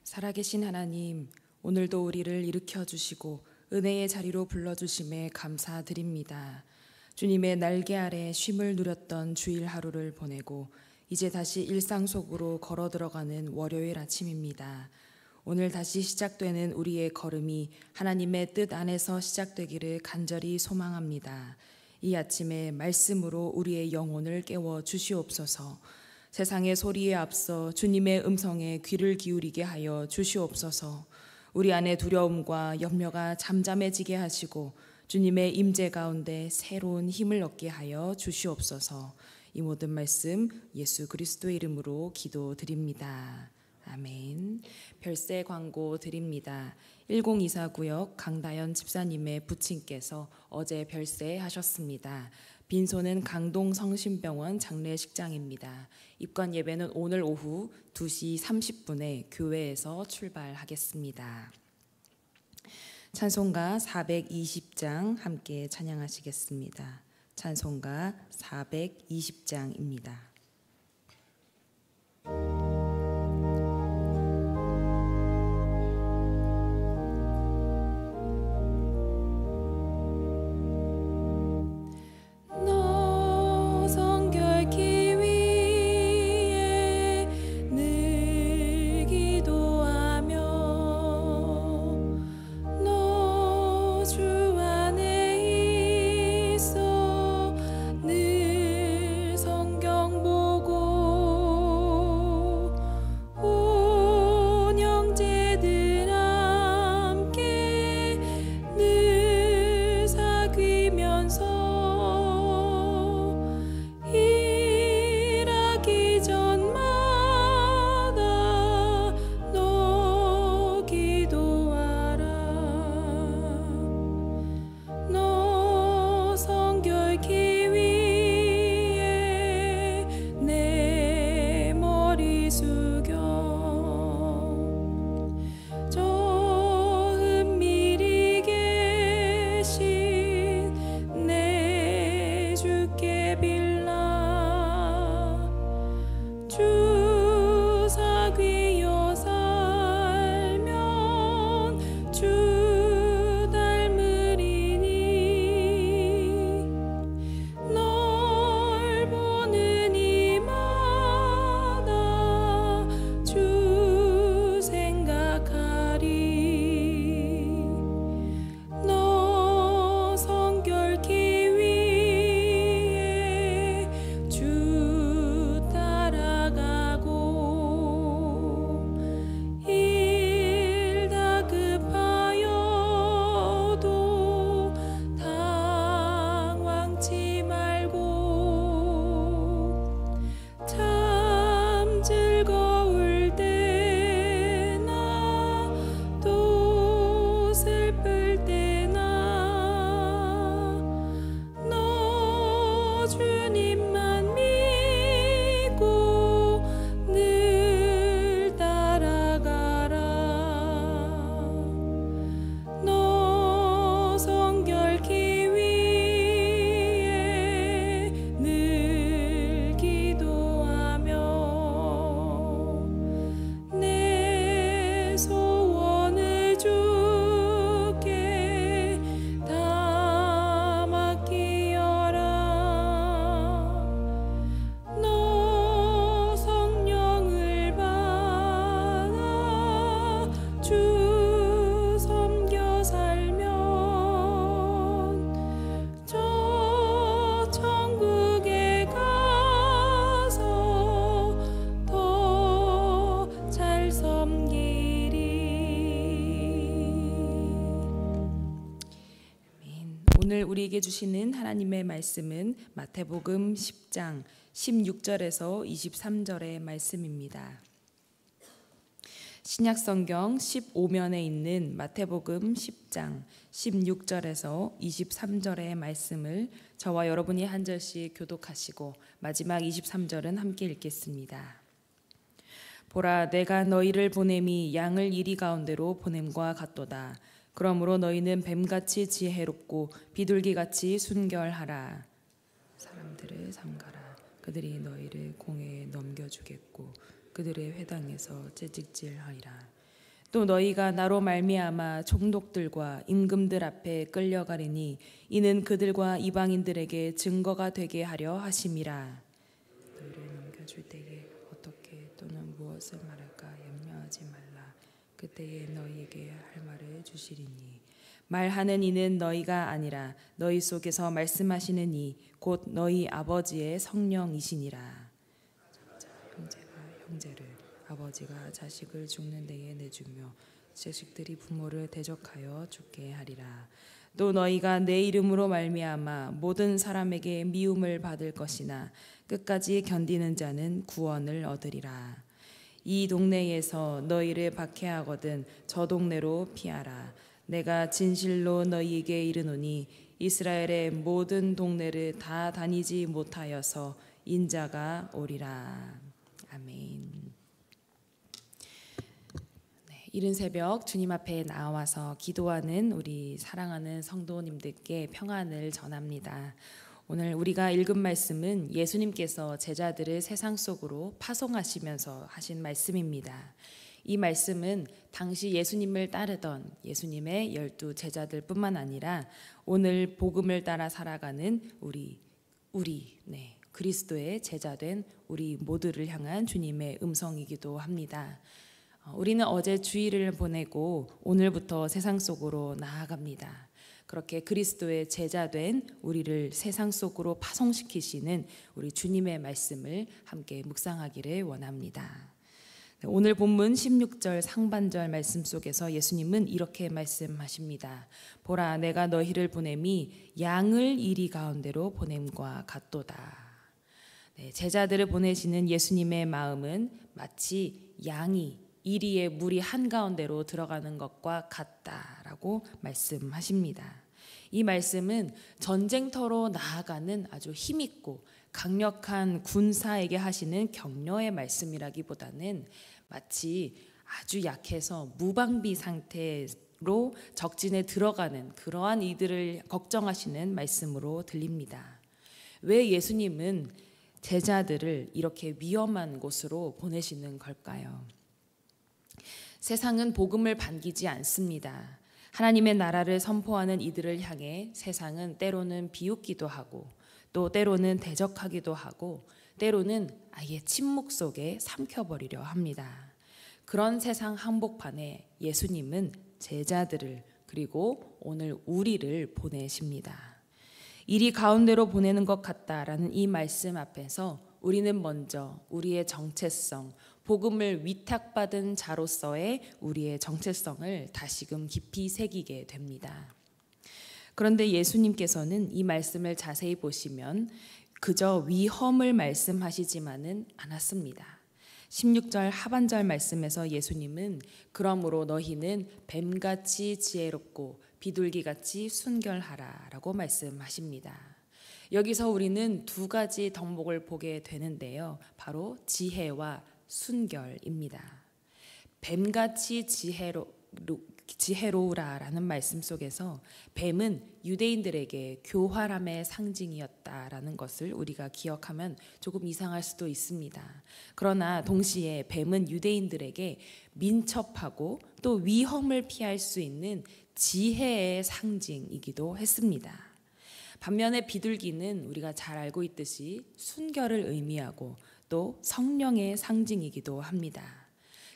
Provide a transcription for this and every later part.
살아계신 하나님, 오늘도 우리를 일으켜 주시고 은혜의 자리로 불러주심에 감사드립니다. 주님의 날개 아래 쉼을 누렸던 주일 하루를 보내고 이제 다시 일상 속으로 걸어 들어가는 월요일 아침입니다. 오늘 다시 시작되는 우리의 걸음이 하나님의 뜻 안에서 시작되기를 간절히 소망합니다. 이 아침에 말씀으로 우리의 영혼을 깨워 주시옵소서. 세상의 소리에 앞서 주님의 음성에 귀를 기울이게 하여 주시옵소서. 우리 안에 두려움과 염려가 잠잠해지게 하시고 주님의 임재 가운데 새로운 힘을 얻게 하여 주시옵소서. 이 모든 말씀 예수 그리스도의 이름으로 기도드립니다. 아멘. 별세 광고 드립니다. 1024 구역 강다연 집사님의 부친께서 어제 별세하셨습니다. 빈소는 강동 성심병원 장례식장입니다. 입관 예배는 오늘 오후 2시 30분에 교회에서 출발하겠습니다. 찬송가 420장 함께 찬양하시겠습니다. 찬송가 420장입니다. 오늘 우리에게 주시는 하나님의 말씀은 마태복음 10장 16절에서 23절의 말씀입니다. 신약성경 15면에 있는 마태복음 10장 16절에서 23절의 말씀을 저와 여러분이 한 절씩 교독하시고 마지막 23절은 함께 읽겠습니다. 보라, 내가 너희를 보냄이 양을 이리 가운데로 보냄과 같도다. 그러므로 너희는 뱀같이 지혜롭고 비둘기같이 순결하라. 사람들을 삼가라. 그들이 너희를 공회에 넘겨주겠고 그들의 회당에서 채찍질하리라. 또 너희가 나로 말미암아 총독들과 임금들 앞에 끌려가리니 이는 그들과 이방인들에게 증거가 되게 하려 하심이라. 너희를 넘겨줄 때에 어떻게 또는 무엇을 말할까 염려하지 말라. 그때에 너희에게 할 말을 주시리니 말하는 이는 너희가 아니라 너희 속에서 말씀하시는 이 곧 너희 아버지의 성령이시니라. 형제가 형제를 아버지가 자식을 죽는 데에 내주며 자식들이 부모를 대적하여 죽게 하리라. 또 너희가 내 이름으로 말미암아 모든 사람에게 미움을 받을 것이나 끝까지 견디는 자는 구원을 얻으리라. 이 동네에서 너희를 박해하거든 저 동네로 피하라. 내가 진실로 너희에게 이르노니 이스라엘의 모든 동네를 다 다니지 못하여서 인자가 오리라. 아멘. 이른 새벽 주님 앞에 나와서 기도하는 우리 사랑하는 성도님들께 평안을 전합니다. 오늘 우리가 읽은 말씀은 예수님께서 제자들을 세상 속으로 파송하시면서 하신 말씀입니다. 이 말씀은 당시 예수님을 따르던 예수님의 12 제자들뿐만 아니라 오늘 복음을 따라 살아가는 우리 그리스도의 제자된 우리 모두를 향한 주님의 음성이기도 합니다. 우리는 어제 주일을 보내고 오늘부터 세상 속으로 나아갑니다. 그렇게 그리스도의 제자된 우리를 세상 속으로 파송시키시는 우리 주님의 말씀을 함께 묵상하기를 원합니다. 오늘 본문 16절 상반절 말씀 속에서 예수님은 이렇게 말씀하십니다. 보라, 내가 너희를 보냄이 양을 이리 가운데로 보냄과 같도다. 제자들을 보내시는 예수님의 마음은 마치 양이 이리의 물이 한가운데로 들어가는 것과 같다라고 말씀하십니다. 이 말씀은 전쟁터로 나아가는 아주 힘있고 강력한 군사에게 하시는 격려의 말씀이라기보다는 마치 아주 약해서 무방비 상태로 적진에 들어가는 그러한 이들을 걱정하시는 말씀으로 들립니다. 왜 예수님은 제자들을 이렇게 위험한 곳으로 보내시는 걸까요? 세상은 복음을 반기지 않습니다. 하나님의 나라를 선포하는 이들을 향해 세상은 때로는 비웃기도 하고 또 때로는 대적하기도 하고 때로는 아예 침묵 속에 삼켜버리려 합니다. 그런 세상 한복판에 예수님은 제자들을 그리고 오늘 우리를 보내십니다. 이리 가운데로 보내는 것 같다라는 이 말씀 앞에서 우리는 먼저 우리의 정체성, 복음을 위탁받은 자로서의 우리의 정체성을 다시금 깊이 새기게 됩니다. 그런데 예수님께서는 이 말씀을 자세히 보시면 그저 위험을 말씀하시지만은 않았습니다. 16절 하반절 말씀에서 예수님은 그러므로 너희는 뱀같이 지혜롭고 비둘기같이 순결하라 라고 말씀하십니다. 여기서 우리는 두 가지 덕목을 보게 되는데요. 바로 지혜와 순결입니다. 뱀같이 지혜로우라라는 말씀 속에서 뱀은 유대인들에게 교활함의 상징이었다라는 것을 우리가 기억하면 조금 이상할 수도 있습니다. 그러나 동시에 뱀은 유대인들에게 민첩하고 또 위험을 피할 수 있는 지혜의 상징이기도 했습니다. 반면에 비둘기는 우리가 잘 알고 있듯이 순결을 의미하고 또 성령의 상징이기도 합니다.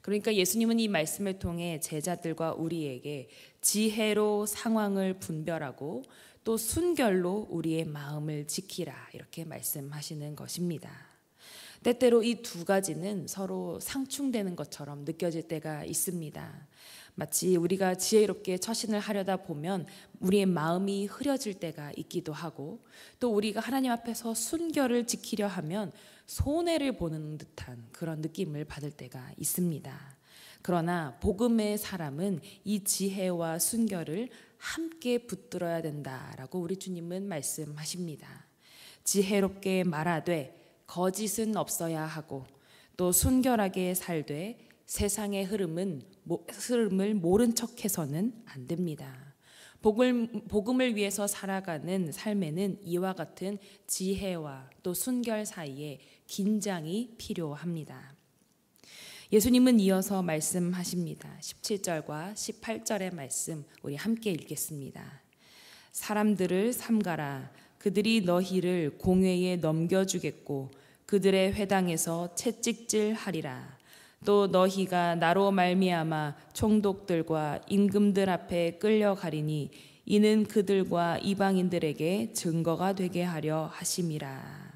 그러니까 예수님은 이 말씀을 통해 제자들과 우리에게 지혜로 상황을 분별하고 또 순결로 우리의 마음을 지키라 이렇게 말씀하시는 것입니다. 때때로 이 두 가지는 서로 상충되는 것처럼 느껴질 때가 있습니다. 마치 우리가 지혜롭게 처신을 하려다 보면 우리의 마음이 흐려질 때가 있기도 하고 또 우리가 하나님 앞에서 순결을 지키려 하면 손해를 보는 듯한 그런 느낌을 받을 때가 있습니다. 그러나 복음의 사람은 이 지혜와 순결을 함께 붙들어야 된다라고 우리 주님은 말씀하십니다. 지혜롭게 말하되 거짓은 없어야 하고 또 순결하게 살되 세상의 흐름을 모른 척해서는 안 됩니다. 복음을 위해서 살아가는 삶에는 이와 같은 지혜와 또 순결 사이에 긴장이 필요합니다. 예수님은 이어서 말씀하십니다. 17절과 18절의 말씀 우리 함께 읽겠습니다. 사람들을 삼가라. 그들이 너희를 공회에 넘겨주겠고 그들의 회당에서 채찍질하리라. 또 너희가 나로 말미암아 총독들과 임금들 앞에 끌려가리니 이는 그들과 이방인들에게 증거가 되게 하려 하심이라.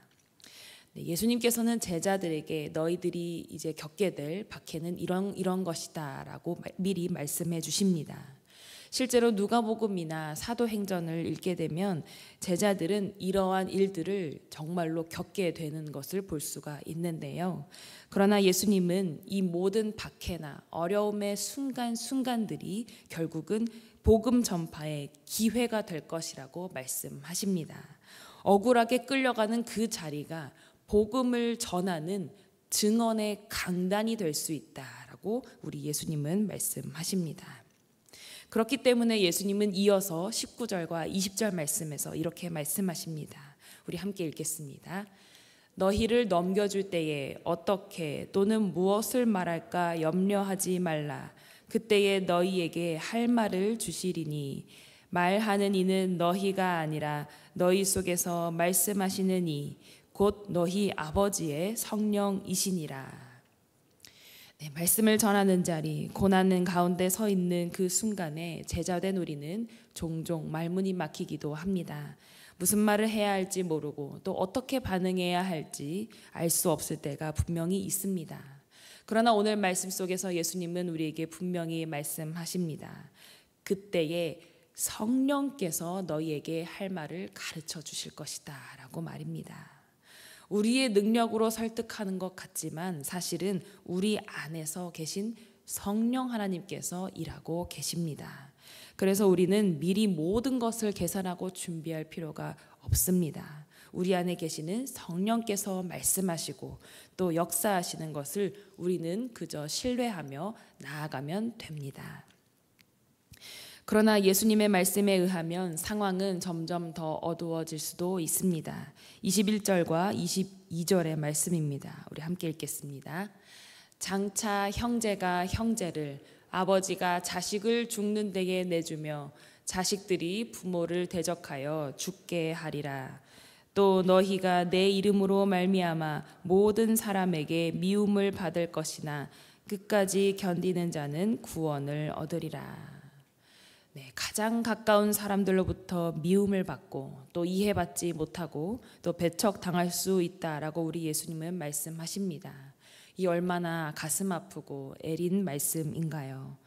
예수님께서는 제자들에게 너희들이 이제 겪게 될 박해는 이런 것이다라고 미리 말씀해 주십니다. 실제로 누가복음이나 사도행전을 읽게 되면 제자들은 이러한 일들을 정말로 겪게 되는 것을 볼 수가 있는데요. 그러나 예수님은 이 모든 박해나 어려움의 순간순간들이 결국은 복음 전파의 기회가 될 것이라고 말씀하십니다. 억울하게 끌려가는 그 자리가 복음을 전하는 증언의 강단이 될 수 있다라고 우리 예수님은 말씀하십니다. 그렇기 때문에 예수님은 이어서 19절과 20절 말씀에서 이렇게 말씀하십니다. 우리 함께 읽겠습니다. 너희를 넘겨줄 때에 어떻게 또는 무엇을 말할까 염려하지 말라. 그때에 너희에게 할 말을 주시리니 말하는 이는 너희가 아니라 너희 속에서 말씀하시는 이 곧 너희 아버지의 성령이시니라. 네, 말씀을 전하는 자리, 고난 가운데 서 있는 그 순간에 제자된 우리는 종종 말문이 막히기도 합니다. 무슨 말을 해야 할지 모르고 또 어떻게 반응해야 할지 알 수 없을 때가 분명히 있습니다. 그러나 오늘 말씀 속에서 예수님은 우리에게 분명히 말씀하십니다. 그때에 성령께서 너희에게 할 말을 가르쳐 주실 것이다 라고 말입니다. 우리의 능력으로 설득하는 것 같지만 사실은 우리 안에서 계신 성령 하나님께서 일하고 계십니다. 그래서 우리는 미리 모든 것을 계산하고 준비할 필요가 없습니다. 우리 안에 계시는 성령께서 말씀하시고 또 역사하시는 것을 우리는 그저 신뢰하며 나아가면 됩니다. 그러나 예수님의 말씀에 의하면 상황은 점점 더 어두워질 수도 있습니다. 21절과 22절의 말씀입니다. 우리 함께 읽겠습니다. 장차 형제가 형제를, 아버지가 자식을 죽는 데에 내주며 자식들이 부모를 대적하여 죽게 하리라. 또 너희가 내 이름으로 말미암아 모든 사람에게 미움을 받을 것이나 끝까지 견디는 자는 구원을 얻으리라. 네, 가장 가까운 사람들로부터 미움을 받고 또 이해받지 못하고 또 배척당할 수 있다라고 우리 예수님은 말씀하십니다. 이 얼마나 가슴 아프고 애린 말씀인가요?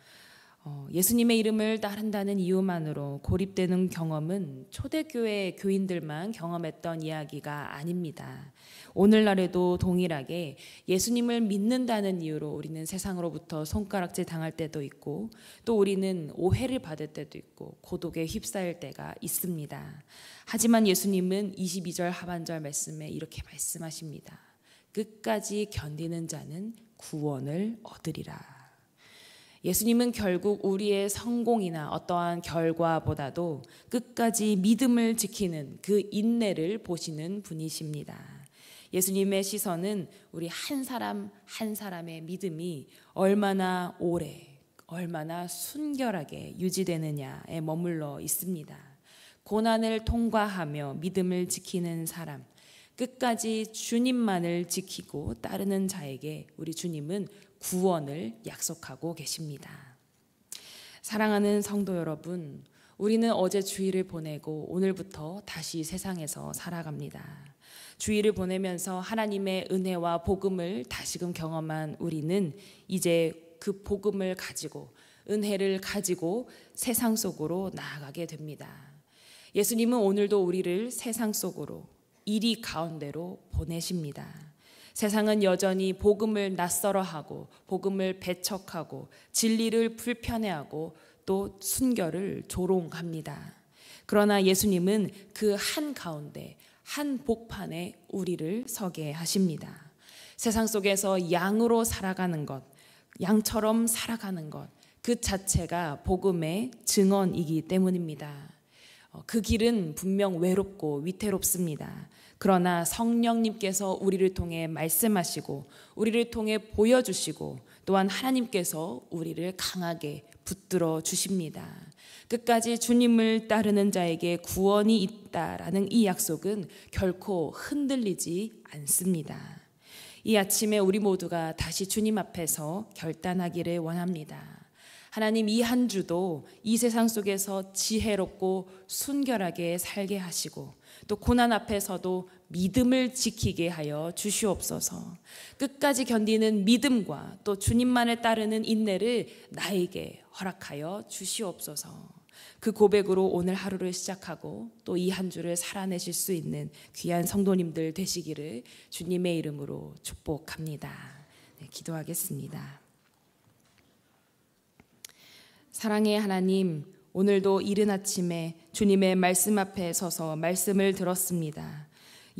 예수님의 이름을 따른다는 이유만으로 고립되는 경험은 초대교회 교인들만 경험했던 이야기가 아닙니다. 오늘날에도 동일하게 예수님을 믿는다는 이유로 우리는 세상으로부터 손가락질 당할 때도 있고 또 우리는 오해를 받을 때도 있고 고독에 휩싸일 때가 있습니다. 하지만 예수님은 22절 하반절 말씀에 이렇게 말씀하십니다. 끝까지 견디는 자는 구원을 얻으리라. 예수님은 결국 우리의 성공이나 어떠한 결과보다도 끝까지 믿음을 지키는 그 인내를 보시는 분이십니다. 예수님의 시선은 우리 한 사람 한 사람의 믿음이 얼마나 오래, 얼마나 순결하게 유지되느냐에 머물러 있습니다. 고난을 통과하며 믿음을 지키는 사람, 끝까지 주님만을 지키고 따르는 자에게 우리 주님은 구원을 약속하고 계십니다. 사랑하는 성도 여러분, 우리는 어제 주일을 보내고 오늘부터 다시 세상에서 살아갑니다. 주일을 보내면서 하나님의 은혜와 복음을 다시금 경험한 우리는 이제 그 복음을 가지고 은혜를 가지고 세상 속으로 나아가게 됩니다. 예수님은 오늘도 우리를 세상 속으로 이리 가운데로 보내십니다. 세상은 여전히 복음을 낯설어하고 복음을 배척하고 진리를 불편해하고 또 순결을 조롱합니다. 그러나 예수님은 그 한가운데 한 복판에 우리를 서게 하십니다. 세상 속에서 양으로 살아가는 것, 양처럼 살아가는 것, 그 자체가 복음의 증언이기 때문입니다. 그 길은 분명 외롭고 위태롭습니다. 그러나 성령님께서 우리를 통해 말씀하시고 우리를 통해 보여주시고 또한 하나님께서 우리를 강하게 붙들어 주십니다. 끝까지 주님을 따르는 자에게 구원이 있다라는 이 약속은 결코 흔들리지 않습니다. 이 아침에 우리 모두가 다시 주님 앞에서 결단하기를 원합니다. 하나님, 이 한 주도 이 세상 속에서 지혜롭고 순결하게 살게 하시고 또 고난 앞에서도 믿음을 지키게 하여 주시옵소서. 끝까지 견디는 믿음과 또 주님만을 따르는 인내를 나에게 허락하여 주시옵소서. 그 고백으로 오늘 하루를 시작하고 또 이 한 주를 살아내실 수 있는 귀한 성도님들 되시기를 주님의 이름으로 축복합니다. 기도하겠습니다. 사랑의 하나님, 오늘도 이른 아침에 주님의 말씀 앞에 서서 말씀을 들었습니다.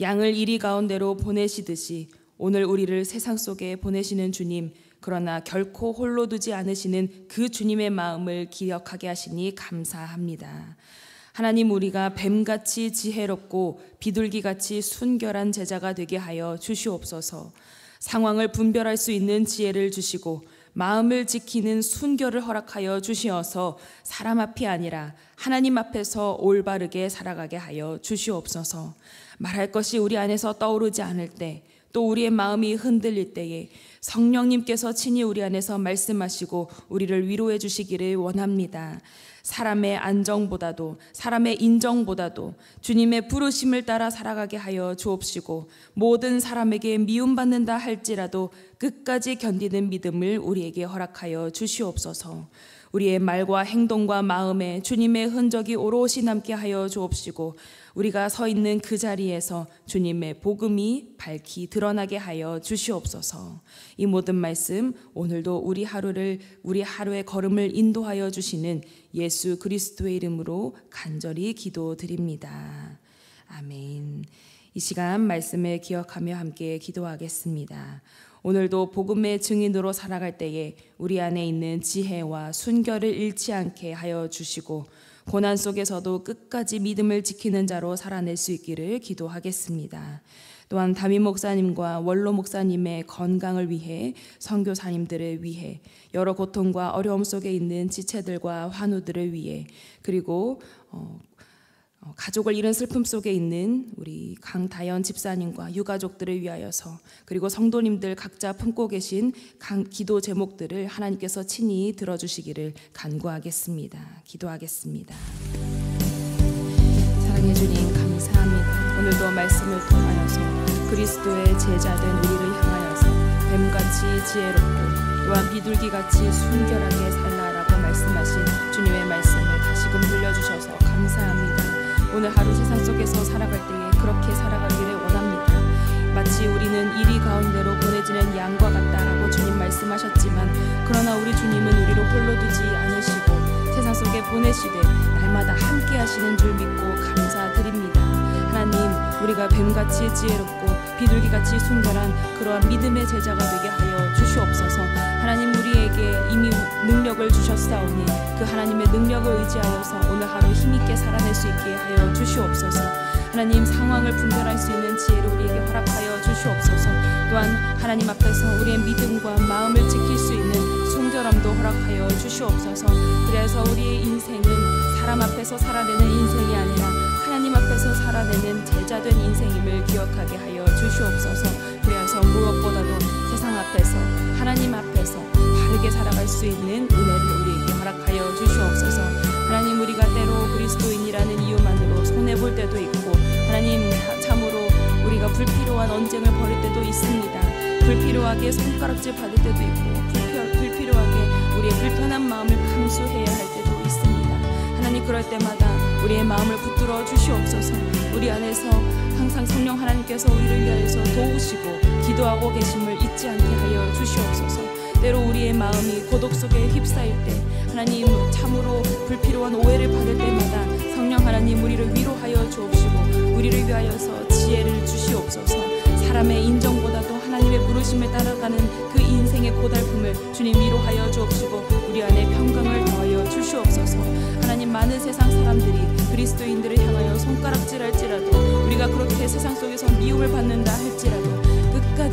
양을 이리 가운데로 보내시듯이 오늘 우리를 세상 속에 보내시는 주님, 그러나 결코 홀로 두지 않으시는 그 주님의 마음을 기억하게 하시니 감사합니다. 하나님, 우리가 뱀같이 지혜롭고 비둘기같이 순결한 제자가 되게 하여 주시옵소서. 상황을 분별할 수 있는 지혜를 주시고 마음을 지키는 순결을 허락하여 주시어서 사람 앞이 아니라 하나님 앞에서 올바르게 살아가게 하여 주시옵소서. 말할 것이 우리 안에서 떠오르지 않을 때, 또 우리의 마음이 흔들릴 때에 성령님께서 친히 우리 안에서 말씀하시고 우리를 위로해 주시기를 원합니다. 사람의 안정보다도 사람의 인정보다도 주님의 부르심을 따라 살아가게 하여 주옵시고 모든 사람에게 미움받는다 할지라도 끝까지 견디는 믿음을 우리에게 허락하여 주시옵소서. 우리의 말과 행동과 마음에 주님의 흔적이 오롯이 남게 하여 주옵시고 우리가 서 있는 그 자리에서 주님의 복음이 밝히 드러나게 하여 주시옵소서. 이 모든 말씀 오늘도 우리 하루의 걸음을 인도하여 주시는 예수 그리스도의 이름으로 간절히 기도드립니다. 아멘. 이 시간 말씀을 기억하며 함께 기도하겠습니다. 오늘도 복음의 증인으로 살아갈 때에 우리 안에 있는 지혜와 순결을 잃지 않게 하여 주시고 고난 속에서도 끝까지 믿음을 지키는 자로 살아낼 수 있기를 기도하겠습니다. 또한 담임 목사님과 원로 목사님의 건강을 위해, 선교사님들을 위해, 여러 고통과 어려움 속에 있는 지체들과 환우들을 위해, 그리고 가족을 잃은 슬픔 속에 있는 우리 강다연 집사님과 유가족들을 위하여서, 그리고 성도님들 각자 품고 계신 기도 제목들을 하나님께서 친히 들어주시기를 간구하겠습니다. 기도하겠습니다. 사랑해 주님, 감사합니다. 오늘도 말씀을 통하여서 그리스도의 제자된 우리를 향하여서 뱀같이 지혜롭고 또한 비둘기같이 순결하게 살라라고 말씀하신 주님의 말씀을 다시금 들려주셔서 감사합니다. 오늘 하루 세상 속에서 살아갈 때에 그렇게 살아가기를 원합니다. 마치 우리는 이리 가운데로 보내지는 양과 같다라고 주님 말씀하셨지만, 그러나 우리 주님은 우리를 홀로 두지 않으시고 세상 속에 보내시되 날마다 함께 하시는 줄 믿고 감사드립니다. 하나님, 우리가 뱀같이 지혜롭고 비둘기같이 순결한 그러한 믿음의 제자가 되게 하여 주시옵소서. 하나님, 우리에게 이미 능력을 주셨사오니 그 하나님의 능력을 의지하여서 오늘 하루 힘있게 살아낼 수 있게 하여 주시옵소서. 하나님, 상황을 분별할 수 있는 지혜를 우리에게 허락하여 주시옵소서. 또한 하나님 앞에서 우리의 믿음과 마음을 지킬 수 있는 순결함도 허락하여 주시옵소서. 그래서 우리의 인생은 사람 앞에서 살아내는 인생이 아니라 하나님 앞에서 살아내는 제자된 인생임을 기억하게 하여 주시옵소서. 그래서 무엇보다도 세상 앞에서 하나님 앞에서 바르게 살아갈 수 있는 은혜를 우리에게 허락하여 주시옵소서. 하나님, 우리가 때로 그리스도인이라는 이유만으로 손해볼 때도 있고, 하나님 참으로 우리가 불필요한 언쟁을 벌일 때도 있습니다. 불필요하게 손가락질 받을 때도 있고, 불필요하게 우리의 불편한 마음을 감수해야 할 때도 있습니다. 하나님, 그럴 때마다 우리의 마음을 붙들어 주시옵소서. 우리 안에서 항상 성령 하나님께서 우리를 위하여서 도우시고 기도하고 계심을 잊지 않게 하여 주시옵소서. 때로 우리의 마음이 고독 속에 휩싸일 때, 하나님 참으로 불필요한 오해를 받을 때마다 성령 하나님 우리를 위로하여 주옵시고 우리를 위하여서 지혜를 주시옵소서. 사람의 인정보다도 하나님의 부르심을 따라가는 그 인생의 고달픔을 주님 위로하여 주옵시고 우리 안에 평강을 더하여 주시옵소서. 하나님, 많은 세상 사람들이 그리스도인들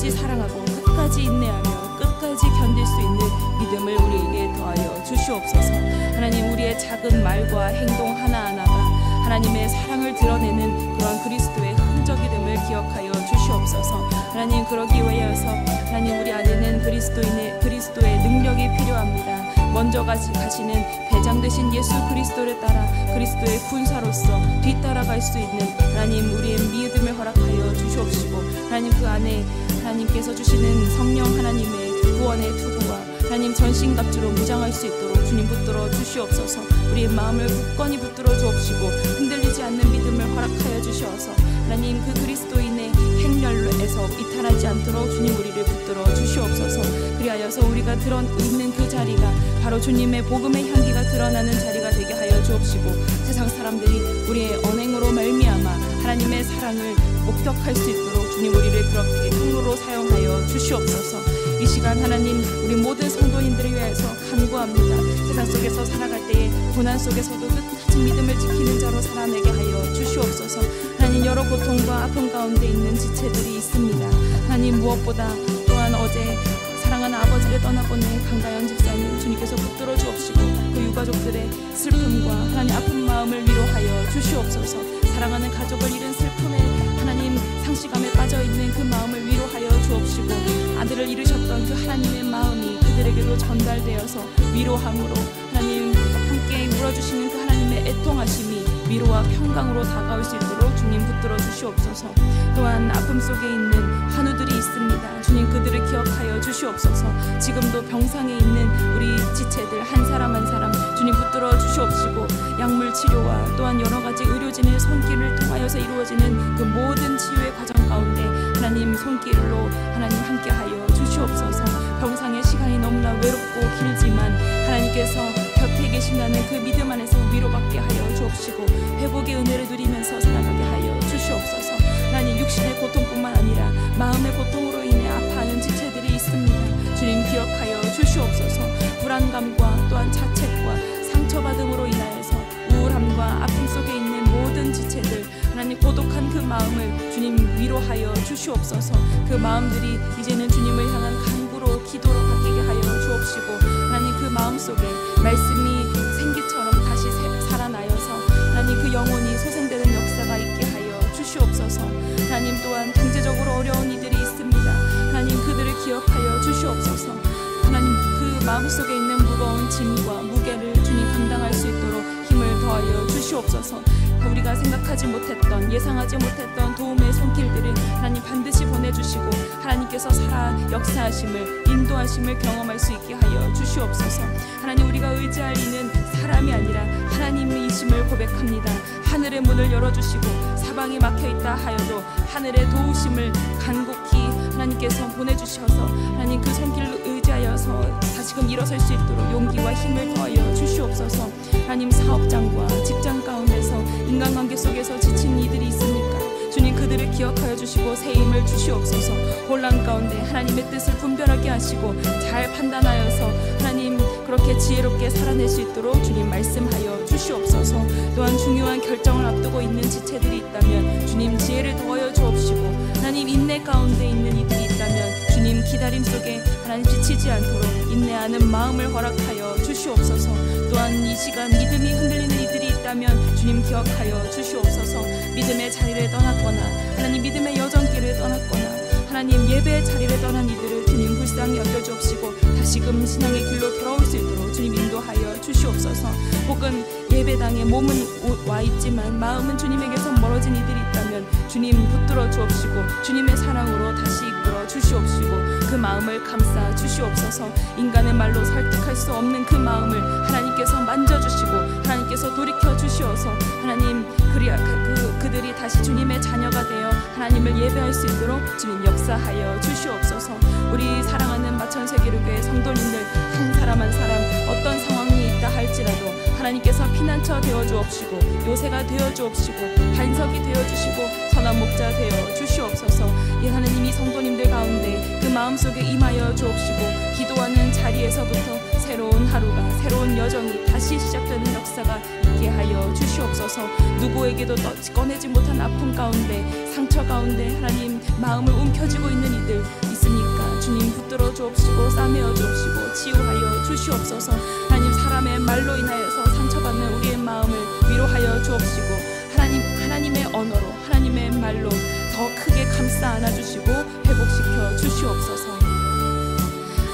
끝까지 사랑하고 끝까지 인내하며 끝까지 견딜 수 있는 믿음을 우리에게 더하여 주시옵소서. 하나님, 우리의 작은 말과 행동 하나하나가 하나님의 사랑을 드러내는 그러한 그리스도의 흔적이됨을 기억하여 주시옵소서. 하나님, 그러기 위하여서 하나님 우리 안에는 그리스도의 능력이 필요합니다. 먼저 가시는 대장 되신 예수 그리스도를 따라 그리스도의 군사로서 뒤따라갈 수 있는 하나님 우리의 믿음을 허락하여 주시옵시고, 하나님 그 안에 하나님께서 주시는 성령 하나님의 구원의 투구와 하나님 전신갑주로 무장할 수 있도록 주님 붙들어 주시옵소서. 우리의 마음을 굳건히 붙들어 주옵시고 흔들리지 않는 믿음을 허락하여 주시어서 하나님 그 그리스도인의 행렬에서 이탈하지 않도록 주님 우리를 붙들어 주시옵소서. 그리하여서 우리가 있는 그 자리가 바로 주님의 복음의 향기가 드러나는 자리가 되게 하여 주옵시고, 세상 사람들이 우리의 언행으로 말미암아 하나님의 사랑을 목격할 수 있도록 주님 우리를 그렇게 통로로 사용하여 주시옵소서. 이 시간 하나님 우리 모든 성도님들을 위해서 간구합니다. 세상 속에서 살아갈 때에 고난 속에서도 끝까지 믿음을 지키는 자로 살아내게 하여 주시옵소서. 하나님, 여러 고통과 아픔 가운데 있는 지체들이 있습니다. 하나님, 무엇보다 또한 어제 사랑하는 아버지를 떠나보낸 강다연 집사님 주님께서 붙들어 주옵시고 그 유가족들의 슬픔과 하나님 아픈 마음을 위로하여 주시옵소서. 사랑하는 가족을 잃은 슬픔에 하나님 상실감에 빠져있는 그 마음을 위로하여 주옵시고, 아들을 잃으셨던 그 하나님의 마음이 그들에게도 전달되어서 위로함으로 하나님 함께 물어주시는 그 하나님의 애통하심이 위로와 평강으로 다가올 수 있도록 주님 붙들어 주시옵소서. 또한 아픔 속에 있는 환우들이 있습니다. 주님 그들을 기억하여 주시옵소서. 지금도 병상에 있는 우리 지체들 한 사람 한 사람 주님 붙들어 주시옵시고, 약물 치료와 또한 여러 가지 의료진의 손길을 통하여서 이루어지는 그 모든 치유의 과정 가운데 하나님 손길로 하나님 함께하여 주시옵소서. 병상의 시간이 너무나 외롭고 길지만 하나님께서 곁에 계신다는 그 믿음 안에서 위로받게 하여 주옵시고 회복의 은혜를 누리면서 살아가게 하여 주시옵소서. 하나님, 육신의 고통뿐만 아니라 마음의 고통으로 인해 아파하는 지체들이 있습니다. 주님 기억하여 주시옵소서. 불안감과 또한 자책과 상처받음으로 인하여서 우울함과 아픔 속에 있는 모든 지체들 하나님 고독한 그 마음을 주님 위로하여 주시옵소서. 그 마음들이 이제는 주님을 향한 간구로 기도로 바뀌게 하여 주옵시고, 하나님 그 마음속에 말씀이 생기처럼 다시 살아나여서 하나님 그 영혼이 소생되는 역사가 있게 하여 주시옵소서. 하나님, 또한 경제적으로 어려운 이들이 있습니다. 하나님 그들을 기억하여 주시옵소서. 하나님 그 마음속에 있는 무거운 짐과 무게를 주님 감당할 수 있도록 힘을 더하여 주시옵소서. 우리가 생각하지 못했던 예상하지 못했던 도움의 손길들을 하나님 반드시 보내주시고 하나님께서 살아 역사하심을 인도하심을 경험할 수 있게 하여 주시옵소서. 하나님, 우리가 의지할 이는 사람이 아니라 하나님이심을 고백합니다. 하늘의 문을 열어주시고 사방이 막혀있다 하여도 하늘의 도우심을 간곡히 하나님께서 보내주셔서 하나님 그 손길로 의지하여서 다시금 일어설 수 있도록 용기와 힘을 더하여 주시옵소서. 하나님, 사업장과 직장 가운데서 인간관계 속에서 지친 이들이 있습니까? 주님 그들을 기억하여 주시고 새 힘을 주시옵소서. 혼란 가운데 하나님의 뜻을 분별하게 하시고 잘 판단하여서 하나님 그렇게 지혜롭게 살아낼 수 있도록 주님 말씀하여 주시옵소서. 또한 중요한 결정을 앞두고 있는 지체들이 있다면 주님 지혜를 더하여 주옵시고, 하나님 인내 가운데 있는 이들이 있다면 주님 기다림 속에 하나님 지치지 않도록 인내하는 마음을 허락하여 주시옵소서. 또한 이 시간 믿음이 흔들리는 이들이 있다면 주님 기억하여 주시옵소서. 믿음의 자리를 떠났거나 하나님 믿음의 여정길을 떠났거나 하나님 예배의 자리를 떠난 이들을 주님 불쌍히 여겨주옵시고 다시금 신앙의 길로 돌아올 수 있도록 주님 인도하여 주시옵소서. 혹은 예배당에 몸은 와 있지만 마음은 주님에게서 멀어진 이들이 있다면 주님 붙들어 주옵시고 주님의 사랑으로 다시 이끌어 주시옵시고 그 마음을 감싸 주시옵소서. 인간의 말로 설득할 수 없는 그 마음을 하나님께서 만져주시고 하나님께서 돌이켜 주시어서 하나님 그들이 다시 주님의 자녀가 되어 하나님을 예배할 수 있도록 주님 역사하여 주시옵소서. 우리 사랑하는 마천세계교회 성도님들 한 사람 한 사람 어떤 상황이 있다 할지라도 하나님께서 피난처 되어 주옵시고 요새가 되어 주옵시고 반석이 되어 주시고 선한 목자 되어 주시옵소서. 이 하나님이 성도님들 가운데 그 마음속에 임하여 주옵시고 기도하는 자리에서부터 새로운 하루가 새로운 여정이 다시 시작되는 역사가 있게 하여 주시옵소서. 누구에게도 꺼내지 못한 아픔 가운데 상처 가운데 하나님 마음을 움켜쥐고 있는 이들 있습니까? 주님 붙들어 주옵시고 싸매어 주옵시고 치유하여 주시옵소서. 하나님 사람의 말로 인하여서 상처받는 우리의 마음을 위로하여 주옵시고 하나님의 언어로 하나님의 말로 더 크게 감싸 안아주시고 회복시켜 주시옵소서.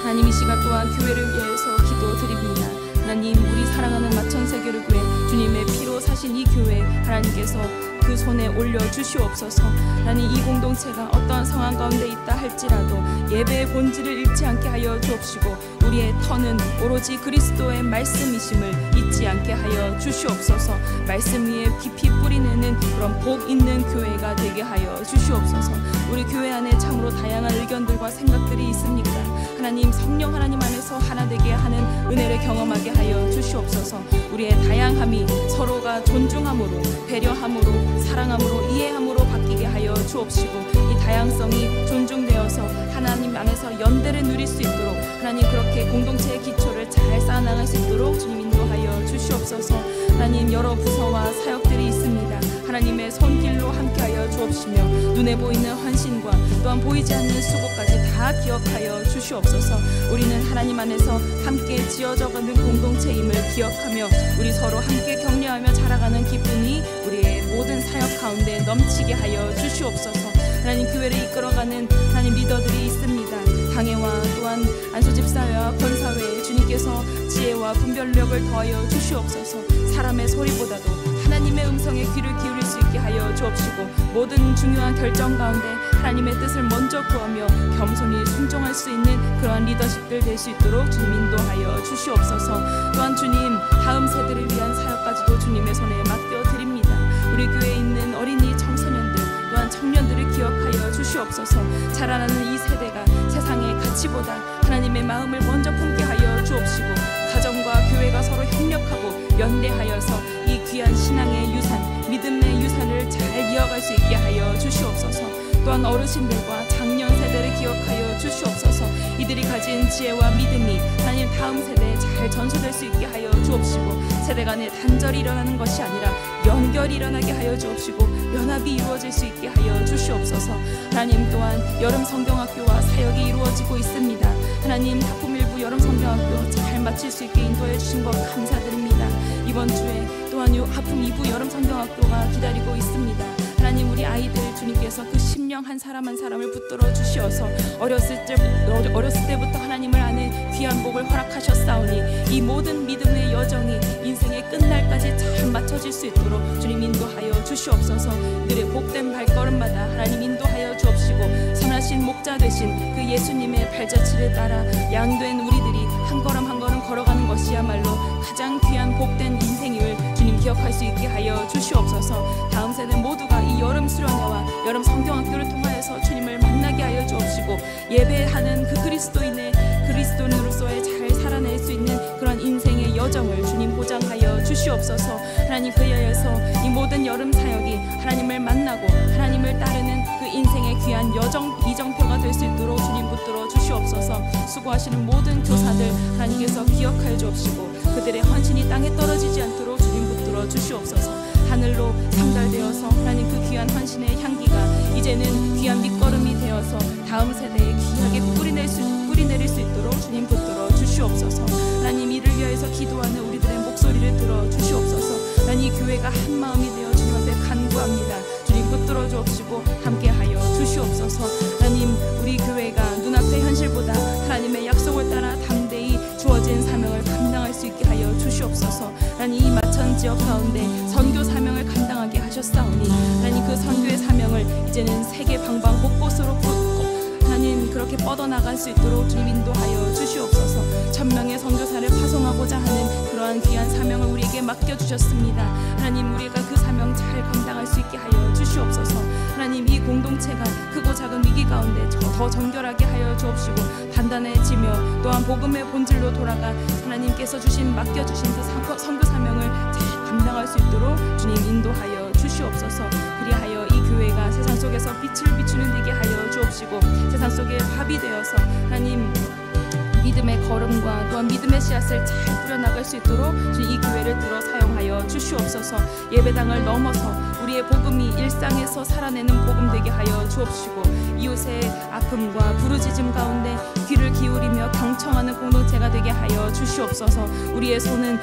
하나님 이 시간 또한 교회를 위해서 기도드립니다. 하나님 우리 사랑하는 마천세계를 교회 주님의 피로 사신 이 교회 하나님께서 그 손에 올려주시옵소서. 하나님 이 공동체가 어떠한 상황 가운데 있다 할지라도 예배의 본질을 잃지 않게 하여 주옵시고 우리의 터는 오로지 그리스도의 말씀이심을 잊지 않게 하여 주시옵소서. 말씀 위에 깊이 뿌리내는 그런 복 있는 교회가 되게 하여 주시옵소서. 우리 교회 안에 참으로 다양한 의견들과 생각들이 있습니까? 하나님 성령 하나님 안에서 하나 되게 하는 은혜를 경험하게 하여 주시옵소서. 우리의 다양함이 서로가 존중함으로 배려함으로 사랑함으로 이해함으로 바뀌게 하여 주옵시고 이 다양성이 존중되어서 하나님 안에서 연대를 누릴 수 있도록 하나님 그렇게 공동체의 기초를 잘 쌓아나갈 수 있도록 주님 인도하여 주시옵소서. 하나님 여러 부서와 사역들이 있습니다. 하나님의 손길로 함께하여 주옵시며 눈에 보이는 헌신과 또한 보이지 않는 수고까지 다 기억하여 주시옵소서. 우리는 하나님 안에서 함께 지어져가는 공동체임을 기억하며 우리 서로 함께 격려하며 자라가는 기쁨이 우리의 모든 사역 가운데 넘치게 하여 주시옵소서. 하나님 교회를 이끌어가는 하나님 리더들이 있습니다. 당회와 또한 안수집사회와 권사회에 주님께서 지혜와 분별력을 더하여 주시옵소서. 사람의 소리보다도 하나님의 음성에 귀를 기울일 수 있게 하여 주옵시고 모든 중요한 결정 가운데 하나님의 뜻을 먼저 구하며 겸손히 순종할 수 있는 그러한 리더십들 될 수 있도록 주님 인도하여 주시옵소서. 또한 주님 다음 세대를 위한 사역까지도 주님의 손에 맡겨드립니다. 우리 교회에 있는 어린이 청소년들 또한 청년들을 기억하여 주시옵소서. 자라나는 이 세대가 세상의 가치보다 하나님의 마음을 먼저 품게 하여 주옵시고 가정과 교회가 서로 협력하고 연대하여서 이 귀한 신앙의 유산 믿음의 유산을 잘 이어갈 수 있게 하여 주시옵소서. 또한 어르신들과 장년 세대를 기억하여 주시옵소서. 이들이 가진 지혜와 믿음이 하나님 다음 세대에 잘 전수될 수 있게 하여 주옵시고 세대 간에 단절이 일어나는 것이 아니라 연결이 일어나게 하여 주옵시고 연합이 이루어질 수 있게 하여 주시옵소서. 하나님 또한 여름 성경학교와 사역이 이루어지고 있습니다. 하나님 하품 1부 여름 성경학교 잘 마칠 수 있게 인도해 주신 것 감사드립니다. 이번 주에 또한 하품 2부 여름 성경학교가 기다리고 있습니다. 하나님 우리 아이들 주님께서 그 심령 한 사람 한 사람을 붙들어 주시어서 어렸을 때부터 하나님을 아는 귀한 복을 허락하셨사오니 이 모든 믿음의 여정이 인생의 끝날까지 잘 맞춰질 수 있도록 주님 인도하여 주시옵소서. 이들의 복된 발걸음마다 하나님 인도하여 주옵시고 선하신 목자 되신 그 예수님의 발자취를 따라 양된 우리들이 한 걸음 한 걸음 걸어가는 것이야말로 가장 귀한 복된 인생임을 주님 기억할 수 있게 하여 주시옵소서. 다음 세대 모두가 이 여름 수련회와 여름 성경학교를 통하여서 주님을 만나게 하여 주옵시고 예배하는 그 그리스도인으로서의 잘 살아낼 수 있는 그런 인생의 여정을 주님 보장하여 주시옵소서. 하나님 그리하여서 이 모든 여름 사역이 하나님을 만나고 하나님을 따르는 그 인생의 귀한 이정표가 될 수 있도록 주님 붙들어 주시옵소서. 수고하시는 모든 교사들 하나님께서 기억하여 주옵시고 그들의 헌신이 땅에 떨어지지 않도록 주님 붙들어 주시옵소서. 하늘로 상달되어서 하나님 그 귀한 헌신의 향기가 이제는 귀한 밑거름이 되어서 다음 세대에 귀하게 뿌리내릴 수 있도록 주님 붙들어 주시옵소서. 하나님 이를 위하여서 기도하는 우리들의 목소리를 들어 주시옵소서. 하나님 이 교회가 한 마음이 되어 주님 앞에 간구합니다. 주님 붙들어 주옵시고 함께하여 주시옵소서. 하나님 우리 교회가 눈앞의 현실보다 하나님의 약속을 따라 담대히 주어진 사명을 감당할 수 있게 하여 주시옵소서. 하나님 이 마천 지역 가운데 선교 사명을 감당하게 하셨사오니 하나님 그 선교의 사명을 이제는 세계 방방 곳곳으로 하나님 그렇게 뻗어나갈 수 있도록 주님 인도하여 주시옵소서. 1000명의 선교사를 파송하고자 하는 그러한 귀한 사명을 우리에게 맡겨주셨습니다. 하나님 우리가 그 사명 잘 감당할 수 있게 하여 주시옵소서. 하나님 이 공동체가 크고 작은 위기 가운데 더 정결하게 하여 주옵시고 단단해지며 또한 복음의 본질로 돌아가 하나님께서 맡겨주신 그 선교 사명을 잘 감당할 수 있도록 주님 인도하여 주시옵소서. 그리하여 이 교회가 세상 속에서 빛을 비추는 되게 하여 주옵시고 세상 속에 밥이 되어서 하나님 믿음의 걸음과 또한 믿음의 씨앗을 잘 뿌려나갈 수 있도록 주님 이 교회를 들어 사용하여 주시옵소서. 예배당을 넘어서 우리의 복음이 일상에서 살아내는 복음 되게 하여 주옵시고, 이웃의 아픔과 부르짖음 가운데 귀를 기울이며 경청하는 공동체가 되게 하여 주시옵소서. 우리의 손은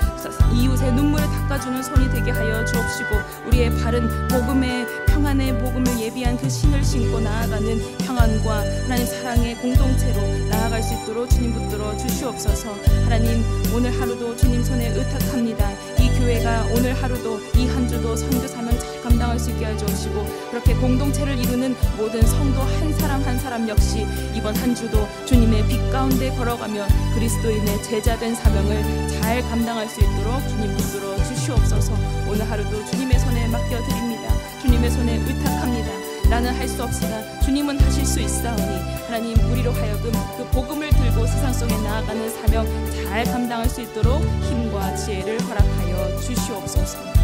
이웃의 눈물을 닦아주는 손이 되게 하여 주옵시고, 우리의 발은 복음의 평안의 복음을 예비한 그 신을 신고 나아가는 평안과 하나님 사랑의 공동체로 나아갈 수 있도록 주님 붙들어 주시옵소서. 하나님, 오늘 하루도 주님 손에 의탁합니다. 이 교회가 오늘 하루도 이 한 주도 선교 사명 잘 감당할 수 있게 해 주시고, 그렇게 공동체를 이루는 모든 성도 한 사람 한 사람 역시 이번 한 주도 주님의 빛 가운데 걸어가며 그리스도인의 제자된 사명을 잘 감당할 수 있도록 주님 붙들어 주시옵소서. 오늘 하루도 주님의 손에 맡겨드립니다. 주님의 손에 의탁합니다. 나는 할 수 없으나 주님은 하실 수 있사오니 하나님, 우리로 하여금 그 복음을 들고 세상 속에 나아가는 사명 잘 감당할 수 있도록 힘과 지혜를 허락하여 주시옵소서.